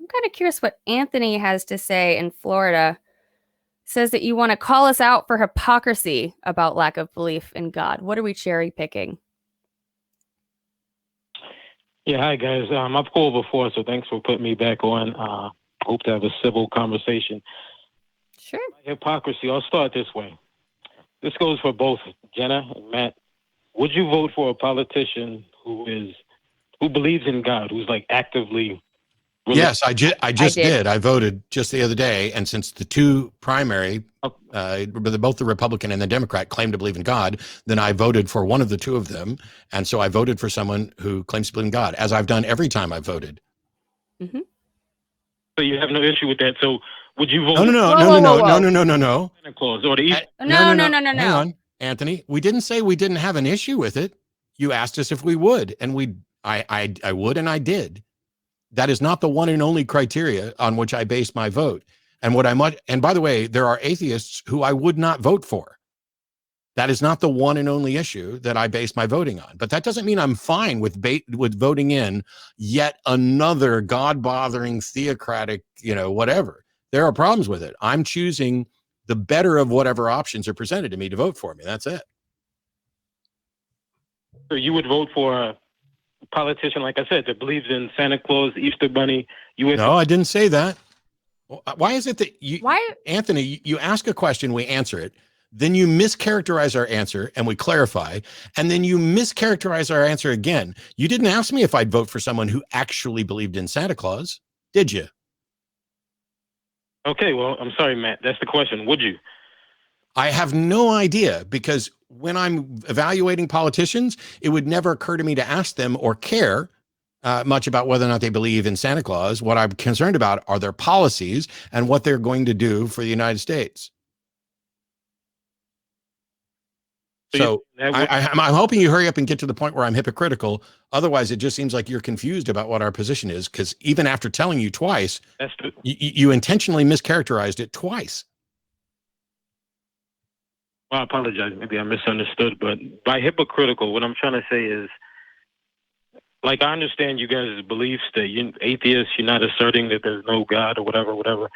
kind of curious what Anthony has to say in Florida. Says that you want to call us out for hypocrisy about lack of belief in God. What are we cherry picking? Yeah, hi guys. I've called before, so thanks for putting me back on. Hope to have a civil conversation. Sure. Hypocrisy. I'll start this way. This goes for both Jenna and Matt. Would you vote for a politician who believes in God, who's like actively? Yes, I just did. I voted just the other day, and since the two primary, both the Republican and the Democrat, claim to believe in God, then I voted for one of the two of them, and so I voted for someone who claims to believe in God, as I've done every time I've voted. Mm-hmm. So you have no issue with that. So would you vote? No. Santa Claus or the No. Hang on, Anthony. We didn't say we didn't have an issue with it. You asked us if we would, and I would, and I did. That is not the one and only criteria on which I base my vote. And by the way, there are atheists who I would not vote for. That is not the one and only issue that I base my voting on. But that doesn't mean I'm fine with voting in yet another God-bothering theocratic, whatever. There are problems with it. I'm choosing the better of whatever options are presented to me to vote for me. That's it. So you would vote for a politician, like I said, that believes in Santa Claus, Easter Bunny, USA? No, I didn't say that. Why is it that Anthony, you ask a question, we answer it, then you mischaracterize our answer and we clarify, and then you mischaracterize our answer again. You didn't ask me if I'd vote for someone who actually believed in Santa Claus, did you? Okay, well, I'm sorry, Matt. That's the question. Would you? I have no idea, because when I'm evaluating politicians, it would never occur to me to ask them or care much about whether or not they believe in Santa Claus. What I'm concerned about are their policies and what they're going to do for the United States. So I'm hoping you hurry up and get to the point where I'm hypocritical. Otherwise, it just seems like you're confused about what our position is, because even after telling you twice, you intentionally mischaracterized it twice. Well, I apologize. Maybe I misunderstood. But by hypocritical, what I'm trying to say is, like, I understand you guys' beliefs that you're atheists, you're not asserting that there's no God or whatever.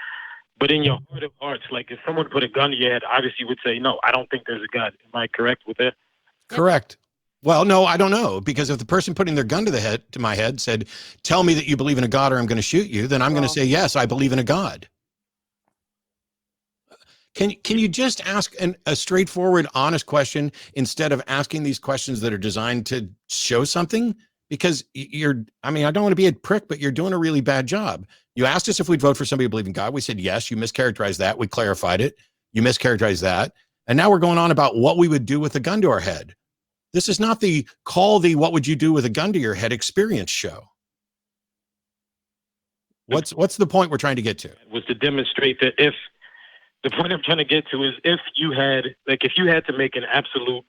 But in your heart of hearts, like, if someone put a gun to your head, obviously you would say, no, I don't think there's a God. Am I correct with that? Correct. Well, no, I don't know. Because if the person putting their gun to my head said, tell me that you believe in a God or I'm going to shoot you, then I'm going to say, yes, I believe in a God. Can you just ask a straightforward, honest question instead of asking these questions that are designed to show something? Because I don't want to be a prick, but you're doing a really bad job. You asked us if we'd vote for somebody who believed in God. We said yes. You mischaracterized that. We clarified it. You mischaracterized that. And now we're going on about what we would do with a gun to our head. This is not the what would you do with a gun to your head experience show. What's the point we're trying to get to? Was to demonstrate that the point I'm trying to get to is if you had to make an absolute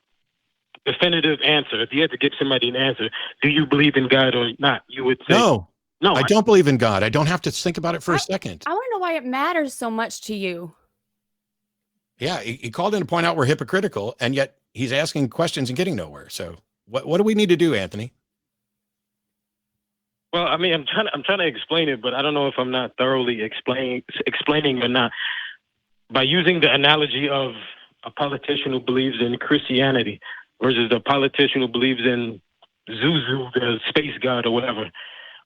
definitive answer, if you had to give somebody an answer, do you believe in God or not? You would say, no, I don't believe in God. I don't have to think about it for a second. I want to know why it matters so much to you. Yeah, he called in to point out we're hypocritical, and yet he's asking questions and getting nowhere. So what do we need to do, Anthony? Well, I mean, I'm trying to explain it, but I don't know if I'm not thoroughly explaining or not. By using the analogy of a politician who believes in Christianity versus a politician who believes in Zuzu, the space god or whatever,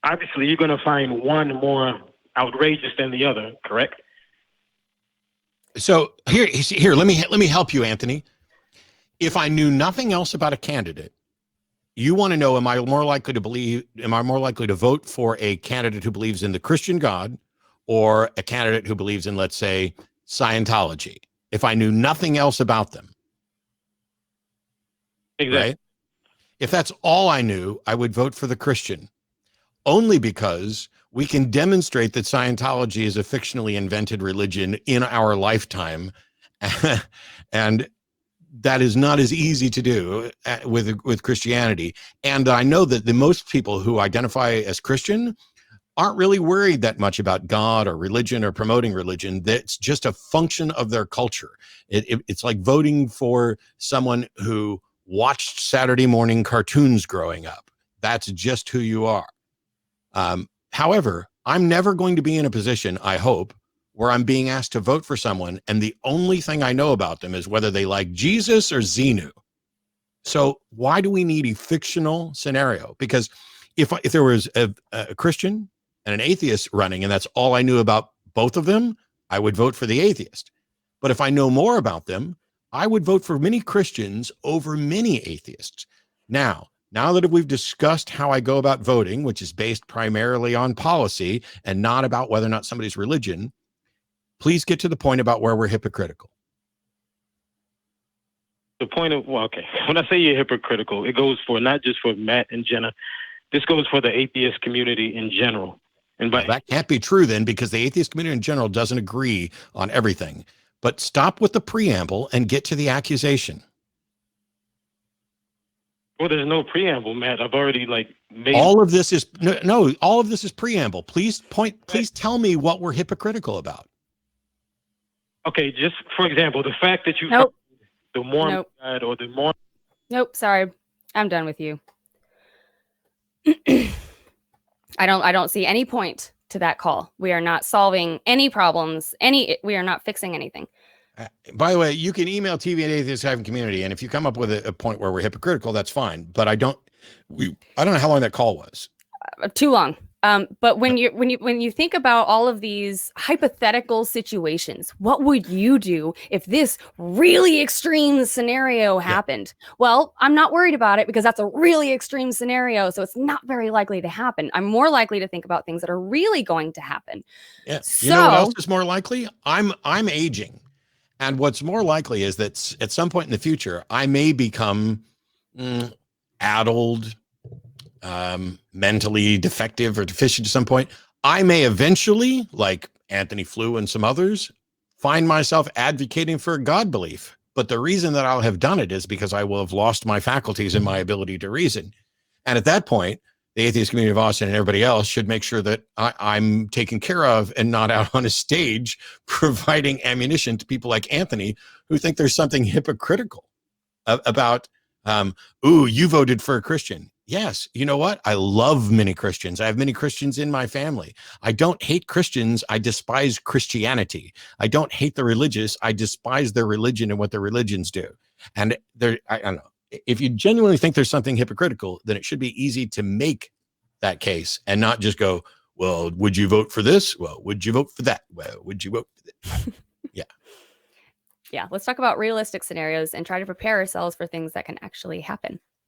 obviously you're going to find one more outrageous than the other, correct? So here, let me help you, Anthony. If I knew nothing else about a candidate, you want to know, am I more likely to vote for a candidate who believes in the Christian God or a candidate who believes in, let's say, Scientology, if I knew nothing else about them? Exactly. Right? If that's all I knew, I would vote for the Christian, only because we can demonstrate that Scientology is a fictionally invented religion in our lifetime. And that is not as easy to do with Christianity. And I know that the most people who identify as Christian aren't really worried that much about God or religion or promoting religion. That's just a function of their culture. It's like voting for someone who watched Saturday morning cartoons growing up. That's just who you are. However, I'm never going to be in a position, I hope, where I'm being asked to vote for someone and the only thing I know about them is whether they like Jesus or Xenu. So why do we need a fictional scenario? Because if there was a Christian and an atheist running and that's all I knew about both of them, I would vote for the atheist. But if I know more about them, I would vote for many Christians over many atheists. Now that we've discussed how I go about voting, which is based primarily on policy and not about whether or not somebody's religion, please get to the point about where we're hypocritical. The point of, well, okay, when I say you're hypocritical, it goes for not just for Matt and Jenna. This goes for the atheist community in general. And by that can't be true then, because the atheist community in general doesn't agree on everything. But stop with the preamble and get to the accusation. Well, there's no preamble, Matt. I've already made all of this is no. All of this is preamble. Please tell me what we're hypocritical about. Okay, just for example, the fact that you Nope. the Mormon side or the Mormon. Nope. Sorry, I'm done with you. I don't see any point to that call. We are not solving any problems. We are not fixing anything. By the way, you can email TV at Atheist Community, and if you come up with a point where we're hypocritical, that's fine. But I don't know how long that call was. Too long. But when you think about all of these hypothetical situations, what would you do if this really extreme scenario happened? Yeah. Well, I'm not worried about it because that's a really extreme scenario, so it's not very likely to happen. I'm more likely to think about things that are really going to happen. Yeah. You know what else is more likely? I'm aging. And what's more likely is that at some point in the future, I may become addled, mentally defective or deficient at some point. I may eventually, like Anthony Flew and some others, find myself advocating for God belief. But the reason that I'll have done it is because I will have lost my faculties and my ability to reason. And at that point, the atheist community of Austin and everybody else should make sure that I'm taken care of and not out on a stage providing ammunition to people like Anthony who think there's something hypocritical about, you voted for a Christian. Yes. You know what? I love many Christians. I have many Christians in my family. I don't hate Christians. I despise Christianity. I don't hate the religious. I despise their religion and what their religions do. And I don't know. If you genuinely think there's something hypocritical, then it should be easy to make that case and not just go, well, would you vote for this? Well, would you vote for that? Well, would you vote for that? Yeah. Yeah. Let's talk about realistic scenarios and try to prepare ourselves for things that can actually happen.